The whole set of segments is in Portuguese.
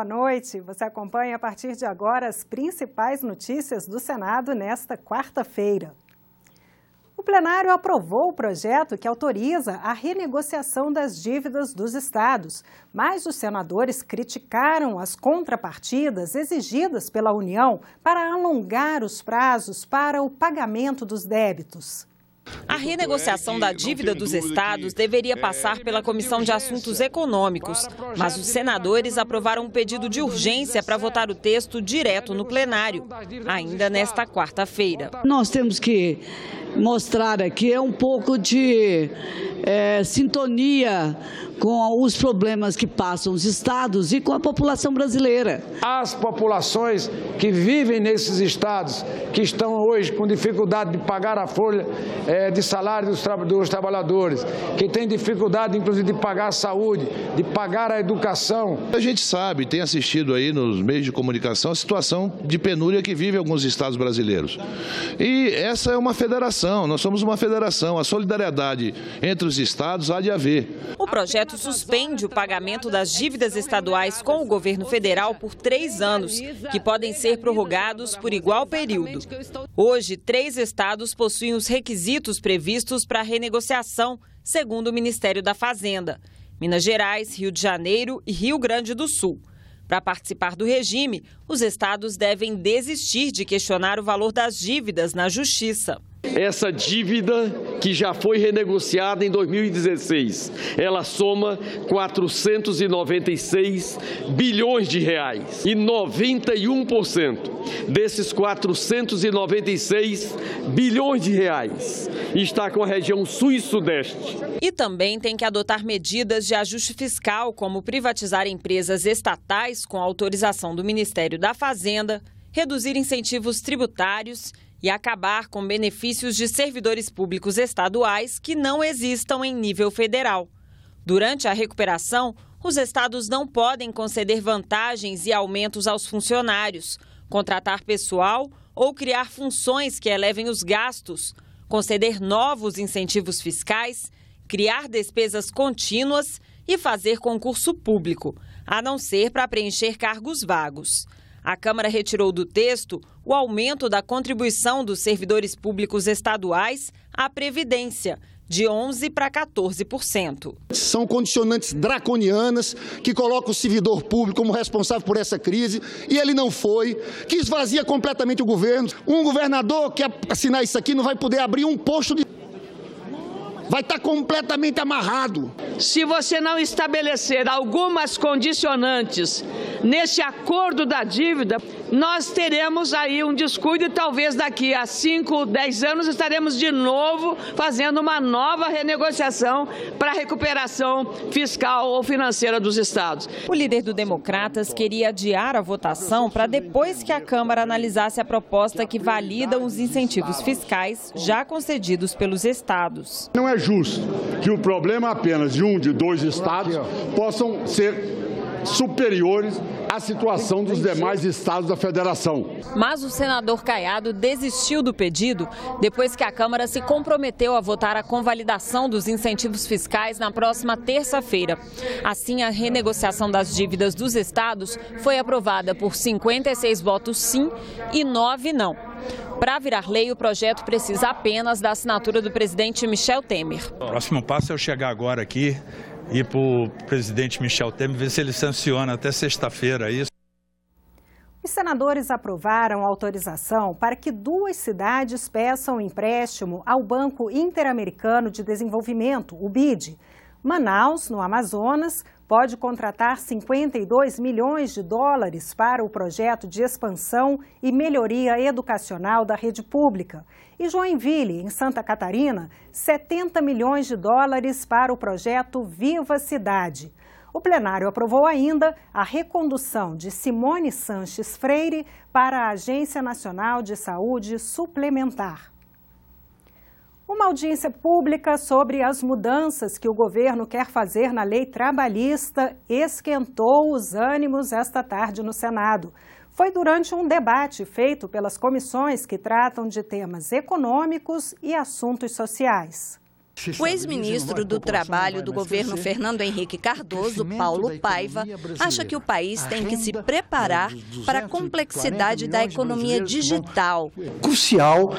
boa noite. Você acompanha a partir de agora as principais notícias do Senado nesta quarta-feira. O plenário aprovou o projeto que autoriza a renegociação das dívidas dos estados, mas os senadores criticaram as contrapartidas exigidas pela União para alongar os prazos para o pagamento dos débitos. A renegociação da dívida dos estados deveria passar pela Comissão de Assuntos Econômicos, mas os senadores aprovaram um pedido de urgência para votar o texto direto no plenário, ainda nesta quarta-feira. Nós temos que mostrar aqui um pouco de sintonia com os problemas que passam os estados e com a população brasileira. As populações que vivem nesses estados, que estão hoje com dificuldade de pagar a folha de salário dos trabalhadores, que têm dificuldade, inclusive, de pagar a saúde, de pagar a educação. A gente sabe, tem assistido aí nos meios de comunicação a situação de penúria que vive alguns estados brasileiros. E essa é uma federação, nós somos uma federação, a solidariedade entre os estados há de haver. O projeto suspende o pagamento das dívidas estaduais com o governo federal por 3 anos, que podem ser prorrogados por igual período. Hoje, 3 estados possuem os requisitos previstos para a renegociação, segundo o Ministério da Fazenda: Minas Gerais, Rio de Janeiro e Rio Grande do Sul. Para participar do regime, os estados devem desistir de questionar o valor das dívidas na Justiça. Essa dívida que já foi renegociada em 2016, ela soma 496 bilhões de reais e 91% desses 496 bilhões de reais está com a região sul e sudeste. E também tem que adotar medidas de ajuste fiscal, como privatizar empresas estatais com autorização do Ministério da Fazenda, reduzir incentivos tributários e acabar com benefícios de servidores públicos estaduais que não existam em nível federal. Durante a recuperação, os estados não podem conceder vantagens e aumentos aos funcionários, contratar pessoal ou criar funções que elevem os gastos, conceder novos incentivos fiscais, criar despesas contínuas e fazer concurso público, a não ser para preencher cargos vagos. A Câmara retirou do texto o aumento da contribuição dos servidores públicos estaduais à Previdência, de 11% para 14%. São condicionantes draconianas que colocam o servidor público como responsável por essa crise, e ele não foi, que esvazia completamente o governo. Um governador que assinar isso aqui não vai poder abrir um posto de... vai estar completamente amarrado. Se você não estabelecer algumas condicionantes nesse acordo da dívida, nós teremos aí um descuido e talvez daqui a 5, 10 anos estaremos de novo fazendo uma nova renegociação para a recuperação fiscal ou financeira dos estados. O líder do Democratas queria adiar a votação para depois que a Câmara analisasse a proposta que valida os incentivos fiscais já concedidos pelos estados. Não é justo que o problema apenas de de 2 estados possam ser superiores à situação dos demais estados da federação. Mas o senador Caiado desistiu do pedido depois que a Câmara se comprometeu a votar a convalidação dos incentivos fiscais na próxima terça-feira. Assim, a renegociação das dívidas dos estados foi aprovada por 56 votos sim e 9 não. Para virar lei, o projeto precisa apenas da assinatura do presidente Michel Temer. O próximo passo é eu chegar agora aqui e para o presidente Michel Temer ver se ele sanciona até sexta-feira isso. Os senadores aprovaram a autorização para que 2 cidades peçam empréstimo ao Banco Interamericano de Desenvolvimento, o BID. Manaus, no Amazonas, pode contratar 52 milhões de dólares para o projeto de expansão e melhoria educacional da rede pública. E Joinville, em Santa Catarina, 70 milhões de dólares para o projeto Viva Cidade. O plenário aprovou ainda a recondução de Simone Sanches Freire para a Agência Nacional de Saúde Suplementar. Uma audiência pública sobre as mudanças que o governo quer fazer na lei trabalhista esquentou os ânimos esta tarde no Senado. Foi durante um debate feito pelas comissões que tratam de temas econômicos e assuntos sociais. O ex-ministro do Trabalho do governo Fernando Henrique Cardoso, Paulo Paiva, acha que o país tem que se preparar para a complexidade da economia digital. Crucial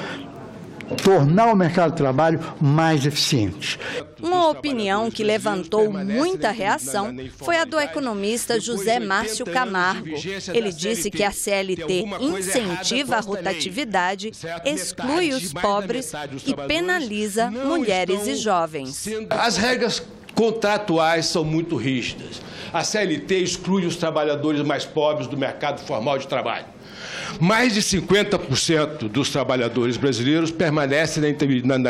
tornar o mercado de trabalho mais eficiente. Uma opinião que levantou muita reação foi a do economista José Márcio Camargo. Ele disse que a CLT incentiva a rotatividade, exclui os pobres e penaliza mulheres e jovens. As regras contratuais são muito rígidas. A CLT exclui os trabalhadores mais pobres do mercado formal de trabalho. Mais de 50% dos trabalhadores brasileiros permanecem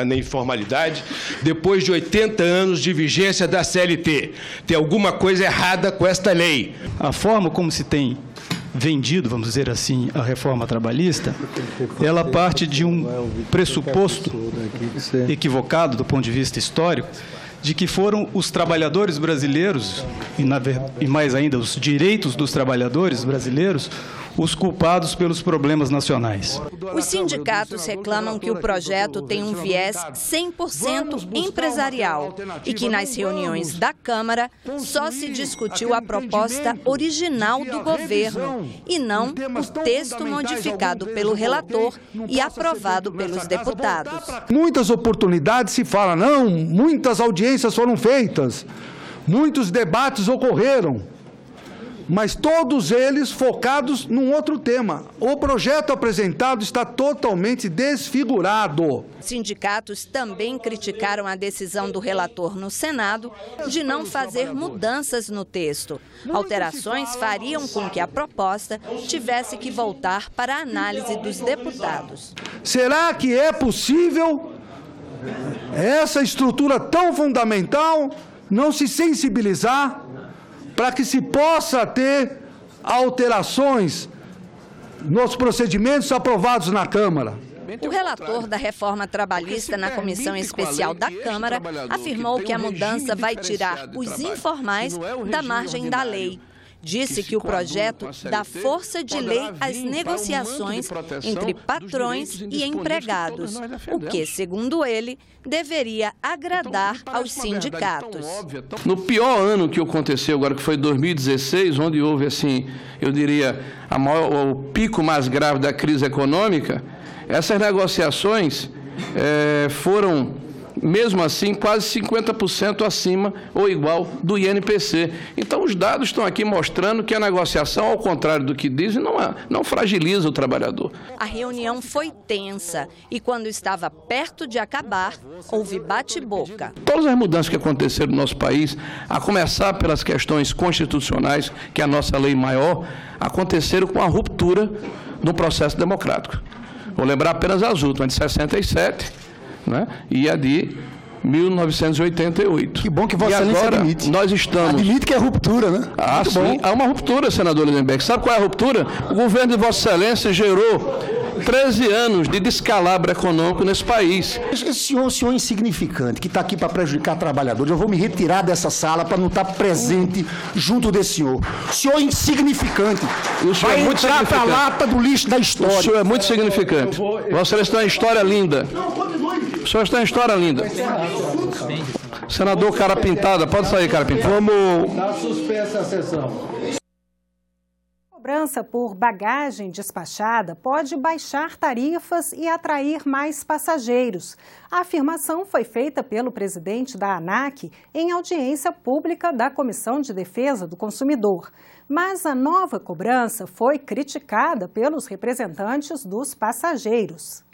na informalidade depois de 80 anos de vigência da CLT. Tem alguma coisa errada com esta lei. A forma como se tem vendido, vamos dizer assim, a reforma trabalhista, ela parte de um pressuposto equivocado do ponto de vista histórico, de que foram os trabalhadores brasileiros, e mais ainda os direitos dos trabalhadores brasileiros, os culpados pelos problemas nacionais. Os sindicatos reclamam que o projeto tem um viés 100% empresarial e que nas reuniões da Câmara só se discutiu a proposta original do governo e não o texto modificado pelo relator e aprovado pelos deputados. Muitas oportunidades se fala, não, muitas audiências foram feitas, muitos debates ocorreram, mas todos eles focados num outro tema. O projeto apresentado está totalmente desfigurado. Sindicatos também criticaram a decisão do relator no Senado de não fazer mudanças no texto. Alterações fariam com que a proposta tivesse que voltar para a análise dos deputados. Será que é possível essa estrutura tão fundamental não se sensibilizar para que se possa ter alterações nos procedimentos aprovados na Câmara? O relator da reforma trabalhista na Comissão Especial da Câmara afirmou que a mudança vai tirar os informais da margem da lei. Disse que o projeto dá força de lei às negociações entre patrões e empregados, o que, segundo ele, deveria agradar aos sindicatos. No pior ano que aconteceu agora, que foi 2016, onde houve, assim, eu diria, o pico mais grave da crise econômica, essas negociações foram, mesmo assim, quase 50% acima ou igual do INPC. Então, os dados estão aqui mostrando que a negociação, ao contrário do que dizem, não fragiliza o trabalhador. A reunião foi tensa e, quando estava perto de acabar, houve bate-boca. Todas as mudanças que aconteceram no nosso país, a começar pelas questões constitucionais, que é a nossa lei maior, aconteceram com a ruptura no processo democrático. Vou lembrar apenas as últimas, de 67, né? E a de 1988. Que bom que Vossa Excelência admite. Nós estamos... Admite que é ruptura, né? Ah, sim. Há uma ruptura, senador Lindenberg. Sabe qual é a ruptura? O governo de Vossa Excelência gerou 13 anos de descalabro econômico nesse país. Esse senhor insignificante, que está aqui para prejudicar trabalhadores, eu vou me retirar dessa sala para não estar presente junto desse senhor. O senhor insignificante. O senhor vai entrar para a lata do lixo da história. O senhor é muito significante. Vossa Excelência tem uma história linda. O senhor está em história linda. Senador Cara Pintada, pode sair, Cara Pintada. Vamos... Está suspensa a sessão. A cobrança por bagagem despachada pode baixar tarifas e atrair mais passageiros. A afirmação foi feita pelo presidente da ANAC em audiência pública da Comissão de Defesa do Consumidor. Mas a nova cobrança foi criticada pelos representantes dos passageiros.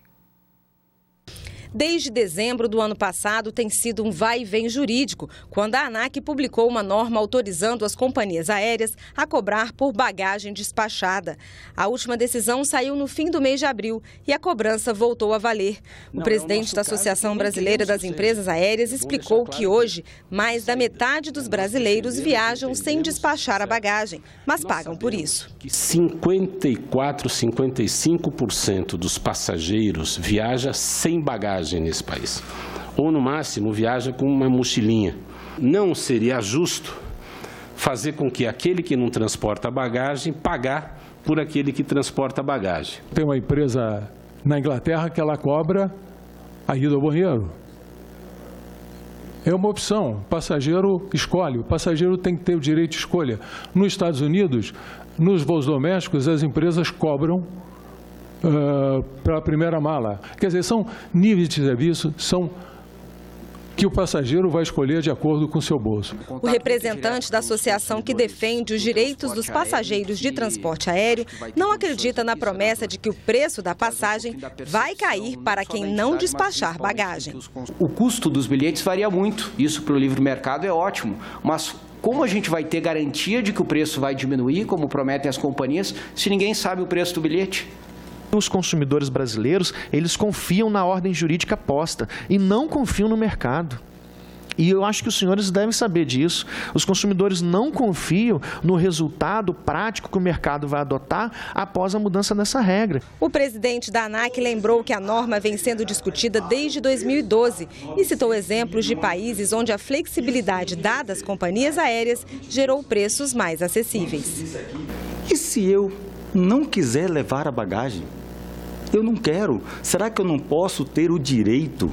Desde dezembro do ano passado, tem sido um vai e vem jurídico, quando a ANAC publicou uma norma autorizando as companhias aéreas a cobrar por bagagem despachada. A última decisão saiu no fim do mês de abril e a cobrança voltou a valer. O presidente da Associação Brasileira das Empresas Aéreas explicou que hoje mais da metade dos brasileiros viajam sem despachar a bagagem, mas pagam por isso. 55% dos passageiros viajam sem bagagem nesse país, ou no máximo viaja com uma mochilinha. Não seria justo fazer com que aquele que não transporta bagagem pagar por aquele que transporta bagagem. Tem uma empresa na Inglaterra que ela cobra a ida ao banheiro. É uma opção, o passageiro escolhe, o passageiro tem que ter o direito de escolha. Nos Estados Unidos, nos voos domésticos, as empresas cobram para a primeira mala. Quer dizer, são níveis de serviço, são que o passageiro vai escolher de acordo com o seu bolso. O representante da associação que defende os direitos dos passageiros de transporte aéreo não acredita na promessa de que o preço da passagem vai cair para quem não despachar bagagem. O custo dos bilhetes varia muito, isso para o livre mercado é ótimo, mas como a gente vai ter garantia de que o preço vai diminuir, como prometem as companhias, se ninguém sabe o preço do bilhete? Os consumidores brasileiros, eles confiam na ordem jurídica posta e não confiam no mercado. E eu acho que os senhores devem saber disso. Os consumidores não confiam no resultado prático que o mercado vai adotar após a mudança dessa regra. O presidente da ANAC lembrou que a norma vem sendo discutida desde 2012 e citou exemplos de países onde a flexibilidade dada às companhias aéreas gerou preços mais acessíveis. E se eu não quiser levar a bagagem? Eu não quero. Será que eu não posso ter o direito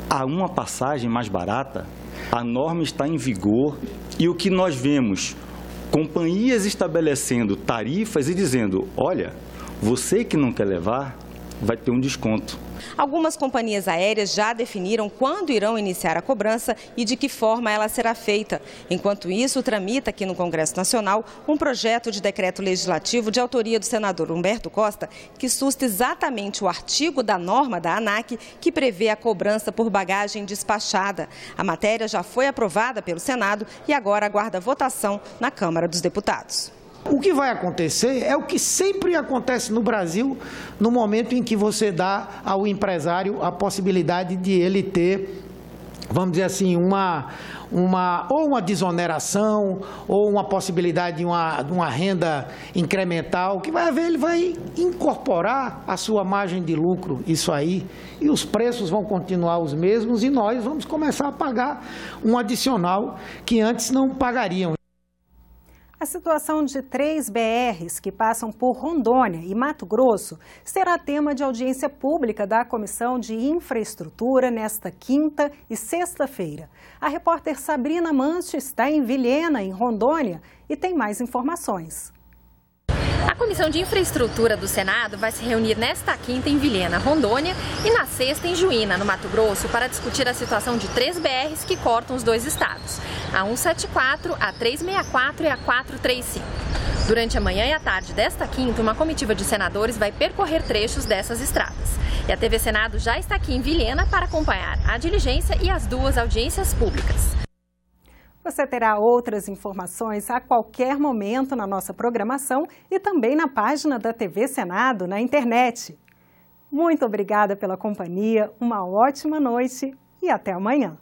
a uma passagem mais barata? A norma está em vigor e o que nós vemos, companhias estabelecendo tarifas e dizendo, olha, você que não quer levar, vai ter um desconto. Algumas companhias aéreas já definiram quando irão iniciar a cobrança e de que forma ela será feita. Enquanto isso, tramita aqui no Congresso Nacional um projeto de decreto legislativo de autoria do senador Humberto Costa, que susta exatamente o artigo da norma da ANAC que prevê a cobrança por bagagem despachada. A matéria já foi aprovada pelo Senado e agora aguarda votação na Câmara dos Deputados. O que vai acontecer é o que sempre acontece no Brasil no momento em que você dá ao empresário a possibilidade de ele ter, vamos dizer assim, ou uma desoneração ou uma possibilidade de uma renda incremental. O que vai haver, ele vai incorporar a sua margem de lucro, isso aí, e os preços vão continuar os mesmos e nós vamos começar a pagar um adicional que antes não pagaríamos. A situação de 3 BRs que passam por Rondônia e Mato Grosso será tema de audiência pública da Comissão de Infraestrutura nesta quinta e sexta-feira. A repórter Sabrina Manso está em Vilhena, em Rondônia, e tem mais informações. A Comissão de Infraestrutura do Senado vai se reunir nesta quinta em Vilhena, Rondônia, e na sexta em Juína, no Mato Grosso, para discutir a situação de 3 BRs que cortam os dois estados, a 174, a 364 e a 435. Durante a manhã e a tarde desta quinta, uma comitiva de senadores vai percorrer trechos dessas estradas. E a TV Senado já está aqui em Vilhena para acompanhar a diligência e as 2 audiências públicas. Você terá outras informações a qualquer momento na nossa programação e também na página da TV Senado na internet. Muito obrigada pela companhia, uma ótima noite e até amanhã.